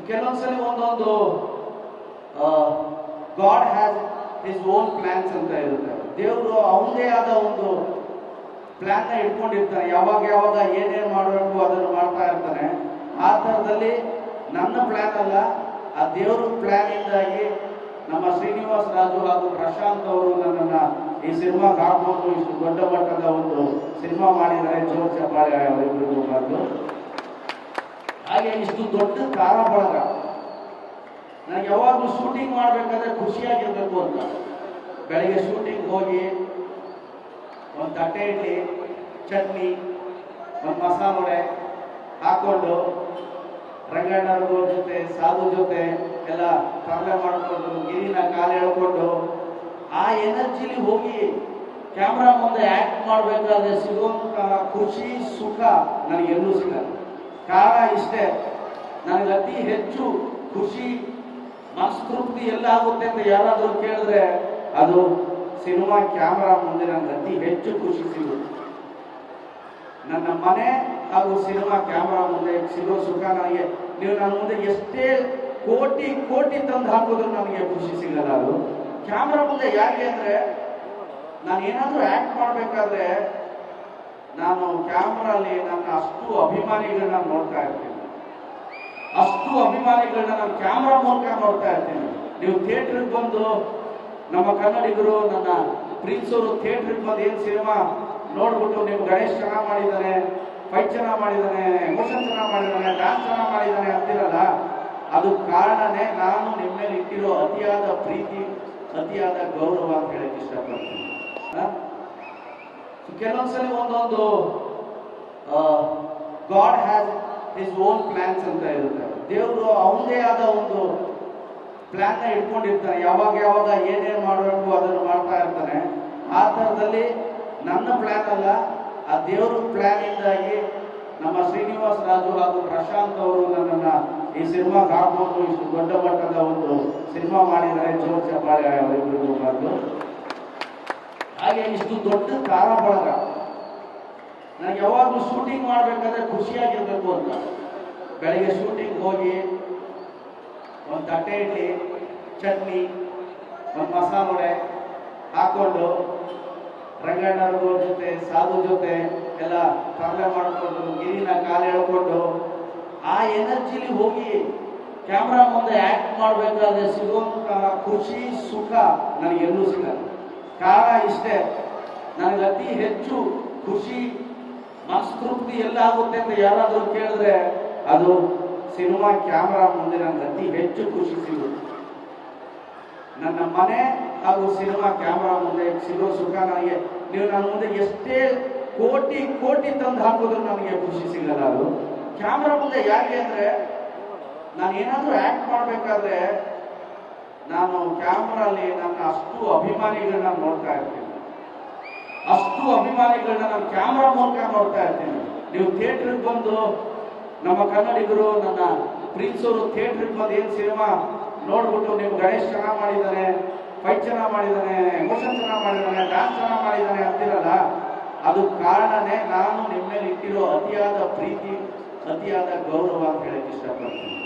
ಕೆಲವೊಂದ್ಸಲಿ ಒಂದೊಂದು god has his own plans ಅಂತ ಇರುತ್ತೆ. ದೇವರು ಅವನದೇ ಆದ ಒಂದು ಪ್ಲಾನ್ ನ ಇಟ್ಕೊಂಡಿರ್ತಾನೆ. ಯಾವಾಗ ಯಾವಾಗ ಏನೇನು ಮಾಡಬೇಕು ಅದನ್ನು ಮಾಡ್ತಾ ಇರ್ತಾನೆ. ಆ ಥರದಲ್ಲಿ ನನ್ನ ಪ್ಲಾನ್ ಅಲ್ಲ, ಆ ದೇವ್ರ ಪ್ಲಾನ್ ಇಂದಾಗಿ ನಮ್ಮ ಶ್ರೀನಿವಾಸ್ ರಾಜು ಹಾಗೂ ಪ್ರಶಾಂತ್ ಅವರು ನನ್ನನ್ನು ಈ ಸಿನಿಮಾಗೆ ಹಾಕೊಂಡು ಇಷ್ಟು ದೊಡ್ಡ ಮಟ್ಟದ ಒಂದು ಸಿನಿಮಾ ಮಾಡಿದ್ದಾರೆ. ಜೋರ್ ಚಪ್ಪಾಳೆ ಅವರಿಬ್ಬರಿಗೂ ಬಂದು. ಹಾಗೆ ಇಷ್ಟು ದೊಡ್ಡ ತಾರಾ ಬಳಗ ನನಗೆ ಯಾವಾಗಲೂ ಶೂಟಿಂಗ್ ಮಾಡಬೇಕಾದ್ರೆ ಖುಷಿಯಾಗಿರ್ಬೇಕು ಅಂತ. ಬೆಳಿಗ್ಗೆ ಶೂಟಿಂಗ್ ಹೋಗಿ ಒಂದು ತಟ್ಟೆ ಇಡ್ಲಿ, ಚಟ್ನಿ, ಒಂದು ಮಸಾಲ ವಡೆ ಹಾಕೊಂಡು ರಂಗಣ್ಣವ್ರ ಜೊತೆ ಸಾಧು ಜೊತೆ ಎಲ್ಲ ತರಲೆ ಮಾಡಿಕೊಂಡು ಗಿರಿನ ಕಾಲು ಎಳ್ಕೊಂಡು ಆ ಎನರ್ಜಿಲಿ ಹೋಗಿ ಕ್ಯಾಮ್ರಾ ಮುಂದೆ ಆ್ಯಕ್ಟ್ ಮಾಡಬೇಕಾದ್ರೆ ಸಿಗುವಂಥ ಖುಷಿ ಸುಖ ನನಗೆಲ್ಲೂ ಸಿಗಲ್ಲ. ಕಾರಣ ಇಷ್ಟೇ, ನನಗೆ ಅತಿ ಹೆಚ್ಚು ಖುಷಿ ಮನಸ್ತೃಪ್ತಿ ಎಲ್ಲ ಆಗುತ್ತೆ ಅಂತ ಯಾರಾದರೂ ಕೇಳಿದ್ರೆ ಅದು ಸಿನಿಮಾ ಕ್ಯಾಮ್ರಾ ಮುಂದೆ ನನಗೆ ಅತಿ ಹೆಚ್ಚು ಖುಷಿ ಸಿಗುತ್ತೆ. ನನ್ನ ಮನೆ ಹಾಗೂ ಸಿನಿಮಾ ಕ್ಯಾಮ್ರಾ ಮುಂದೆ ಸಿಗೋ ಸುಖ ನನಗೆ, ನೀವು ನನ್ನ ಮುಂದೆ ಎಷ್ಟೇ ಕೋಟಿ ಕೋಟಿ ತಂದು ಹಾಕಿದ್ರು ನನಗೆ ಖುಷಿ ಸಿಗಲ್ಲ. ಅದು ಕ್ಯಾಮ್ರಾ ಮುಂದೆ ಯಾಕೆ ಅಂದರೆ, ನಾನು ಏನಾದರೂ ಆ್ಯಕ್ಟ್ ಮಾಡಬೇಕಾದ್ರೆ ನಾನು ಕ್ಯಾಮ್ರಲ್ಲಿ ನನ್ನ ಅಷ್ಟು ಅಭಿಮಾನಿಗಳನ್ನ ನೋಡ್ತಾ ಇರ್ತೀನಿ. ಅಷ್ಟು ಅಭಿಮಾನಿಗಳನ್ನ ನಾನು ಕ್ಯಾಮ್ರಾ ಮೂಲಕ ನೋಡ್ತಾ ಇರ್ತೀನಿ. ನೀವು ಥಿಯೇಟ್ರಿಗೆ ಬಂದು ನಮ್ಮ ಕನ್ನಡಿಗರು, ನನ್ನ ಪ್ರಿನ್ಸವರು ಥಿಯೇಟ್ರಿಗೆ ಬಂದು ಏನು ಸಿನಿಮಾ ನೋಡ್ಬಿಟ್ಟು ನೀವು ಗಣೇಶ್ ಚೆನ್ನಾಗಿ ಮಾಡಿದ್ದಾನೆ, ಫೈಟ್ ಚೆನ್ನಾಗಿ ಮಾಡಿದ್ದಾನೆ, ಎಮೋಷನ್ ಚೆನ್ನಾಗಿ ಮಾಡಿದ್ದಾನೆ, ಡ್ಯಾನ್ಸ್ ಚೆನ್ನಾಗಿ ಮಾಡಿದ್ದಾನೆ ಅಂತಿರಲ್ಲ, ಅದು ಕಾರಣನೇ ನಾನು ನಿಮ್ಮ ಮೇಲೆ ಇಟ್ಟಿರೋ ಅತಿಯಾದ ಪ್ರೀತಿ, ಅತಿಯಾದ ಗೌರವ ಅಂತ ಹೇಳಕ್ಕೆ ಇಷ್ಟಪಡ್ತೀನಿ. ಕೆಲವೊಂದ್ಸಲಿ ಒಂದೊಂದು god has his own plans ಅಂತ ಇರುತ್ತೆ. ದೇವರು ಅವನದೇ ಆದ ಒಂದು ಪ್ಲಾನ್ ನ ಇಟ್ಕೊಂಡಿರ್ತಾನೆ. ಯಾವಾಗ ಯಾವಾಗ ಏನೇನು ಮಾಡಬೇಕು ಅದನ್ನು ಮಾಡ್ತಾ ಇರ್ತಾನೆ. ಆ ಥರದಲ್ಲಿ ನನ್ನ ಪ್ಲಾನ್ ಅಲ್ಲ, ಆ ದೇವ್ರ ಪ್ಲಾನ್ ಇಂದಾಗಿ ನಮ್ಮ ಶ್ರೀನಿವಾಸ್ ರಾಜು ಹಾಗೂ ಪ್ರಶಾಂತ್ ಅವರು ನನ್ನನ್ನು ಈ ಸಿನಿಮಾಗೆ ಹಾಕೊಂಡು ಇಷ್ಟು ದೊಡ್ಡ ಮಟ್ಟದ ಒಂದು ಸಿನಿಮಾ ಮಾಡಿದ್ದಾರೆ. ಜೋರ್ ಚಪ್ಪಾಳೆ ಅವರಿಬ್ಬರಿಗೂ ಬಂದು. ಹಾಗೆ ಇಷ್ಟು ದೊಡ್ಡ ತಾರಾ ಬಳಗ ನನಗೆ ಯಾವಾಗಲೂ ಶೂಟಿಂಗ್ ಮಾಡಬೇಕಾದ್ರೆ ಖುಷಿಯಾಗಿರ್ಬೇಕು ಅಂತ. ಬೆಳಿಗ್ಗೆ ಶೂಟಿಂಗ್ ಹೋಗಿ ಒಂದು ತಟ್ಟೆ ಇಡ್ಲಿ, ಚಟ್ನಿ, ಒಂದು ಮಸಾಲ ವಡೆ ಹಾಕೊಂಡು ರಂಗಣ್ಣವ್ರ ಜೊತೆ ಸಾಧು ಜೊತೆ ಎಲ್ಲ ತರಲೆ ಮಾಡಿಕೊಂಡು ಗಿರಿನ ಕಾಲು ಎಳ್ಕೊಂಡು ಆ ಎನರ್ಜಿಲಿ ಹೋಗಿ ಕ್ಯಾಮ್ರಾ ಮುಂದೆ ಆ್ಯಕ್ಟ್ ಮಾಡಬೇಕಾದ್ರೆ ಸಿಗುವಂಥ ಖುಷಿ ಸುಖ ನನಗೆಲ್ಲೂ ಸಿಗಲ್ಲ. ಕಾರಣ ಇಷ್ಟೇ, ನನಗೆ ಅತಿ ಹೆಚ್ಚು ಖುಷಿ ಮನಸ್ತೃಪ್ತಿ ಎಲ್ಲ ಆಗುತ್ತೆ ಅಂತ ಯಾರಾದರೂ ಕೇಳಿದ್ರೆ ಅದು ಸಿನಿಮಾ ಕ್ಯಾಮ್ರಾ ಮುಂದೆ ನನಗೆ ಅತಿ ಹೆಚ್ಚು ಖುಷಿ ಸಿಗುತ್ತೆ. ನನ್ನ ಮನೆ ಹಾಗೂ ಸಿನಿಮಾ ಕ್ಯಾಮ್ರಾ ಮುಂದೆ ಸಿಗೋ ಸುಖ ನನಗೆ, ನೀವು ನನ್ನ ಮುಂದೆ ಎಷ್ಟೇ ಕೋಟಿ ಕೋಟಿ ತಂದು ಹಾಕಿದ್ರು ನನಗೆ ಖುಷಿ ಸಿಗಲ್ಲ. ಅದು ಕ್ಯಾಮ್ರಾ ಮುಂದೆ ಯಾಕೆ ಅಂದರೆ, ನಾನು ಏನಾದರೂ ಆ್ಯಕ್ಟ್ ಮಾಡಬೇಕಾದ್ರೆ ನಾನು ಕ್ಯಾಮ್ರಲ್ಲಿ ನನ್ನ ಅಷ್ಟು ಅಭಿಮಾನಿಗಳನ್ನ ನೋಡ್ತಾ ಇರ್ತೀನಿ. ಅಷ್ಟು ಅಭಿಮಾನಿಗಳನ್ನ ನಾನು ಕ್ಯಾಮ್ರಾ ಮೂಲಕ ನೋಡ್ತಾ ಇರ್ತೀನಿ. ನೀವು ಥಿಯೇಟ್ರಿಗೆ ಬಂದು ನಮ್ಮ ಕನ್ನಡಿಗರು, ನನ್ನ ಪ್ರಿನ್ಸವರು ಥಿಯೇಟ್ರಿಗೆ ಬಂದು ಏನು ಸಿನಿಮಾ ನೋಡ್ಬಿಟ್ಟು ನೀವು ಗಣೇಶ್ ಚೆನ್ನಾಗಿ ಮಾಡಿದ್ದಾನೆ, ಫೈಟ್ ಚೆನ್ನಾಗಿ ಮಾಡಿದ್ದಾನೆ, ಎಮೋಷನ್ ಚೆನ್ನಾಗಿ ಮಾಡಿದ್ದಾನೆ, ಡ್ಯಾನ್ಸ್ ಚೆನ್ನಾಗಿ ಮಾಡಿದ್ದಾನೆ ಅಂತಿರಲ್ಲ, ಅದು ಕಾರಣನೇ ನಾನು ನಿಮ್ಮ ಮೇಲೆ ಇಟ್ಟಿರೋ ಅತಿಯಾದ ಪ್ರೀತಿ, ಅತಿಯಾದ ಗೌರವ ಅಂತ ಹೇಳಕ್ಕೆ ಇಷ್ಟಪಡ್ತೀನಿ.